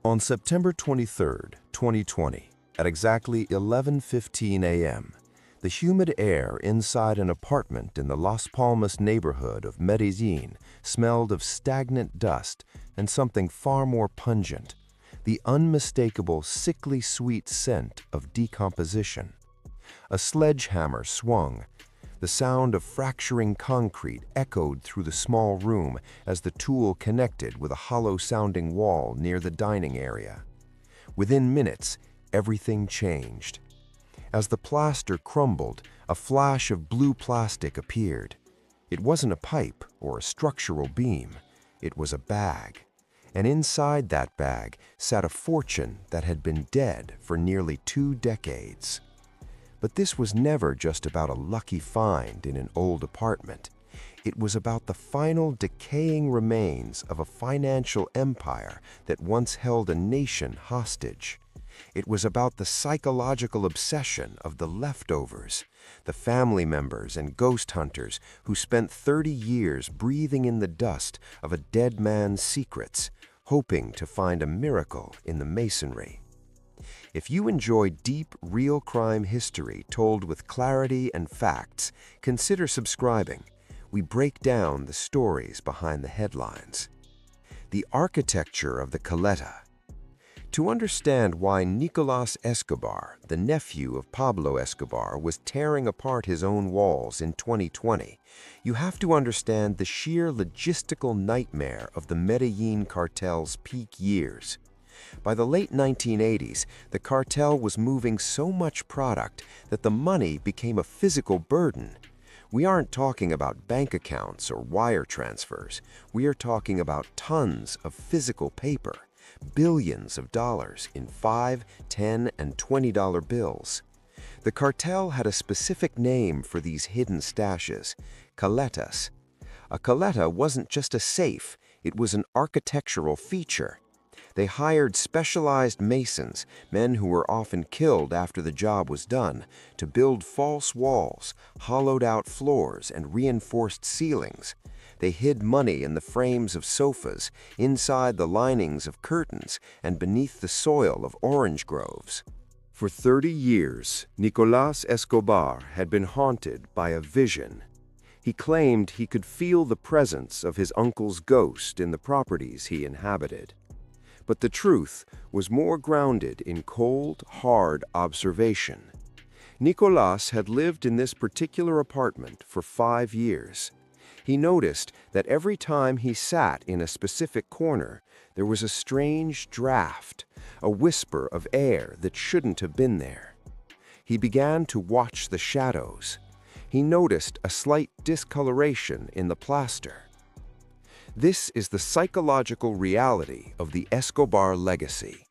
On September 23, 2020, at exactly 11:15 a.m., the humid air inside an apartment in the Las Palmas neighborhood of Medellin smelled of stagnant dust and something far more pungent, the unmistakable sickly sweet scent of decomposition. A sledgehammer swung. The sound of fracturing concrete echoed through the small room as the tool connected with a hollow-sounding wall near the dining area. Within minutes, everything changed. As the plaster crumbled, a flash of blue plastic appeared. It wasn't a pipe or a structural beam. It was a bag. And inside that bag sat a fortune that had been dead for nearly 2 decades. But this was never just about a lucky find in an old apartment. It was about the final decaying remains of a financial empire that once held a nation hostage. It was about the psychological obsession of the leftovers, the family members and ghost hunters who spent 30 years breathing in the dust of a dead man's secrets, hoping to find a miracle in the masonry. If you enjoy deep, real crime history told with clarity and facts, consider subscribing. We break down the stories behind the headlines. The architecture of the Caleta. To understand why Nicolás Escobar, the nephew of Pablo Escobar, was tearing apart his own walls in 2020, you have to understand the sheer logistical nightmare of the Medellin cartel's peak years. By the late 1980s, the cartel was moving so much product that the money became a physical burden. We aren't talking about bank accounts or wire transfers. We are talking about tons of physical paper, billions of dollars in $5, $10, and $20 bills. The cartel had a specific name for these hidden stashes: caletas. A caleta wasn't just a safe, it was an architectural feature. They hired specialized masons, men who were often killed after the job was done, to build false walls, hollowed-out floors, and reinforced ceilings. They hid money in the frames of sofas, inside the linings of curtains, and beneath the soil of orange groves. For 30 years, Nicolás Escobar had been haunted by a vision. He claimed he could feel the presence of his uncle's ghost in the properties he inhabited. But the truth was more grounded in cold, hard observation. Nicolás had lived in this particular apartment for 5 years. He noticed that every time he sat in a specific corner, there was a strange draft, a whisper of air that shouldn't have been there. He began to watch the shadows. He noticed a slight discoloration in the plaster. This is the psychological reality of the Escobar legacy.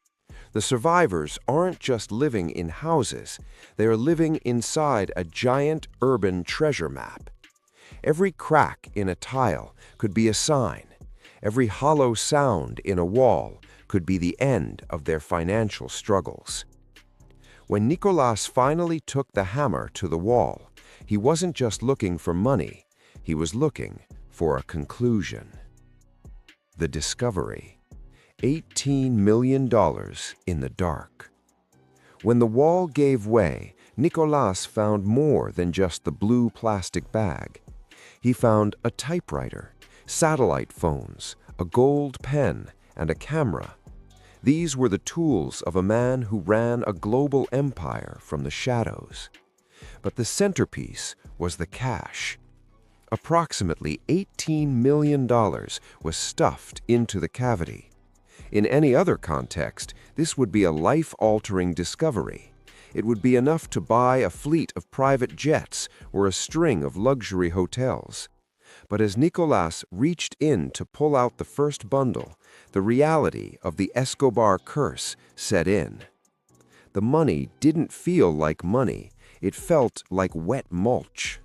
The survivors aren't just living in houses, they are living inside a giant urban treasure map. Every crack in a tile could be a sign. Every hollow sound in a wall could be the end of their financial struggles. When Nicolás finally took the hammer to the wall, he wasn't just looking for money, he was looking for a conclusion. The discovery: $18 million in the dark. When the wall gave way, Nicolás found more than just the blue plastic bag. He found a typewriter, satellite phones, a gold pen, and a camera. These were the tools of a man who ran a global empire from the shadows. But the centerpiece was the cash. Approximately $18 million was stuffed into the cavity. In any other context, this would be a life-altering discovery. It would be enough to buy a fleet of private jets or a string of luxury hotels. But as Nicolás reached in to pull out the first bundle, the reality of the Escobar curse set in. The money didn't feel like money, it felt like wet mulch.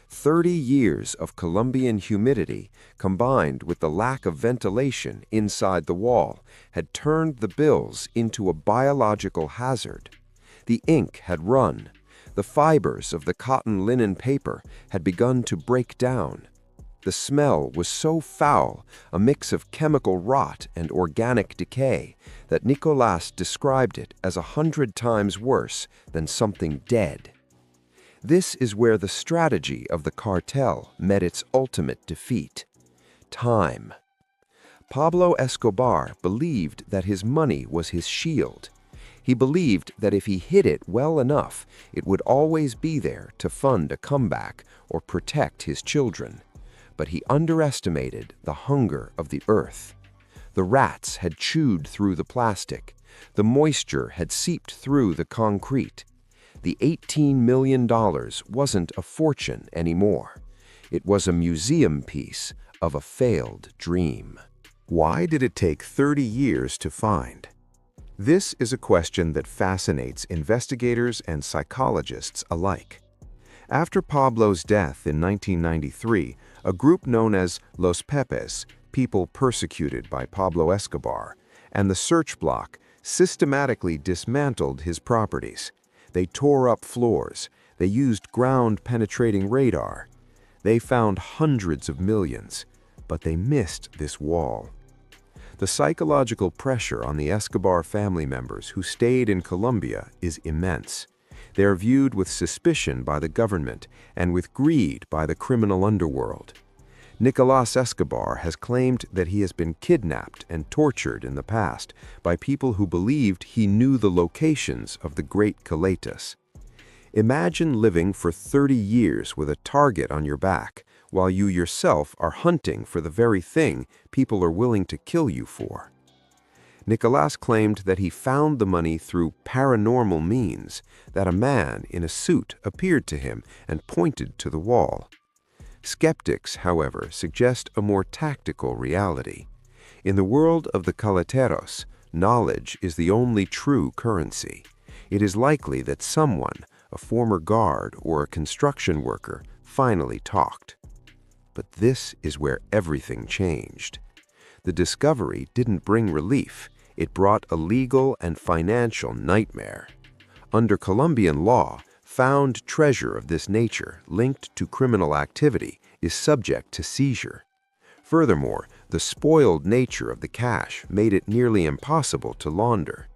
30 years of Colombian humidity, combined with the lack of ventilation inside the wall, had turned the bills into a biological hazard. The ink had run. The fibers of the cotton linen paper had begun to break down. The smell was so foul, a mix of chemical rot and organic decay, that Nicolas described it as 100 times worse than something dead. This is where the strategy of the cartel met its ultimate defeat: time. Pablo Escobar believed that his money was his shield. He believed that if he hid it well enough, it would always be there to fund a comeback or protect his children. But he underestimated the hunger of the earth. The rats had chewed through the plastic. The moisture had seeped through the concrete. The $18 million wasn't a fortune anymore. It was a museum piece of a failed dream. Why did it take 30 years to find? This is a question that fascinates investigators and psychologists alike. After Pablo's death in 1993, a group known as Los Pepes, people persecuted by Pablo Escobar, and the Search Block systematically dismantled his properties. They tore up floors. They used ground-penetrating radar. They found hundreds of millions, but they missed this wall. The psychological pressure on the Escobar family members who stayed in Colombia is immense. They are viewed with suspicion by the government and with greed by the criminal underworld. Nicolas Escobar has claimed that he has been kidnapped and tortured in the past by people who believed he knew the locations of the great coletas. Imagine living for 30 years with a target on your back, while you yourself are hunting for the very thing people are willing to kill you for. Nicolas claimed that he found the money through paranormal means, that a man in a suit appeared to him and pointed to the wall. Skeptics, however, suggest a more tactical reality. In the world of the coleteros, knowledge is the only true currency. It is likely that someone, a former guard or a construction worker, finally talked. But this is where everything changed. The discovery didn't bring relief. It brought a legal and financial nightmare. Under Colombian law, found treasure of this nature linked to criminal activity is subject to seizure. Furthermore, the spoiled nature of the cash made it nearly impossible to launder.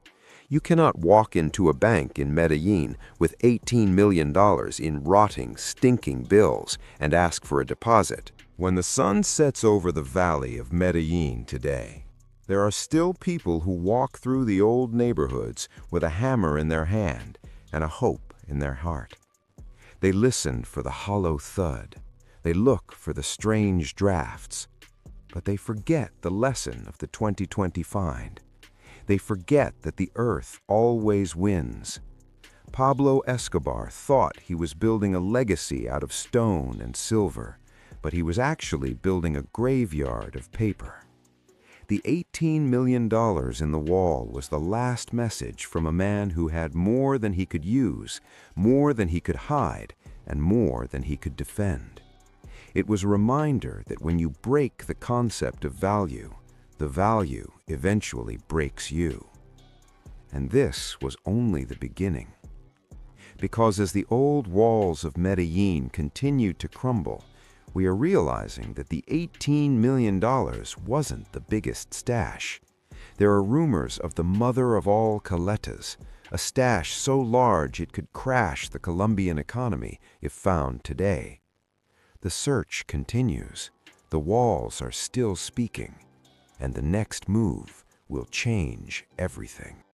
You cannot walk into a bank in Medellin with $18 million in rotting, stinking bills and ask for a deposit. When the sun sets over the valley of Medellin today, there are still people who walk through the old neighborhoods with a hammer in their hand and a hope in their heart. They listen for the hollow thud. They look for the strange drafts. But they forget the lesson of the 2020 find. They forget that the earth always wins. Pablo Escobar thought he was building a legacy out of stone and silver, but he was actually building a graveyard of paper. The $18 million in the wall was the last message from a man who had more than he could use, more than he could hide, and more than he could defend. It was a reminder that when you break the concept of value, the value eventually breaks you. And this was only the beginning. Because as the old walls of Medellin continued to crumble, we are realizing that the $18 million wasn't the biggest stash. There are rumors of the mother of all coletas, a stash so large it could crash the Colombian economy if found today. The search continues. The walls are still speaking. And the next move will change everything.